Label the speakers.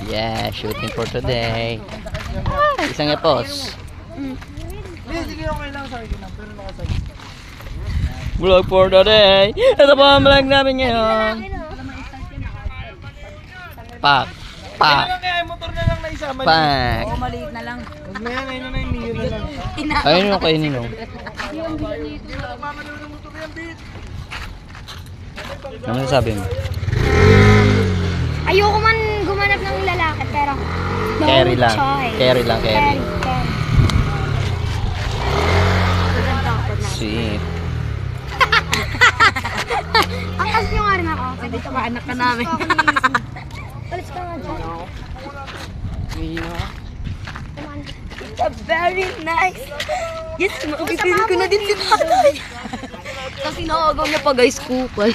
Speaker 1: Yeah, shooting for today. Isang epos.
Speaker 2: Sige, okay lang sa akin lang, pero nakasagi.
Speaker 1: Vlog for today. Ito po ang vlog namin ngayon. Pak. Pak.
Speaker 2: Kaya kaya motor na lang na isama niyo.
Speaker 1: Pak.
Speaker 3: Oo, maliit na lang.
Speaker 2: Huwag na yan, ayun na yung Mio na lang.
Speaker 1: Ayun yung kainin no.
Speaker 2: Mamanood ng motor yan, Bit.
Speaker 1: Ano masasabi mo?
Speaker 4: Ayoko man gumanap ng lalaki, pero no
Speaker 1: Carry lang.
Speaker 4: choice.
Speaker 1: Carry lang, carry.
Speaker 4: Carry.
Speaker 1: Sweet.
Speaker 4: Ang kasi yung nga rin ako.
Speaker 3: Pwede ka anak ka namin.
Speaker 4: Alis ka nga dyan.
Speaker 3: It's very nice. Yes, maubitin ko na din si tatay. Kasi nakagaw niya pa guys, kupal.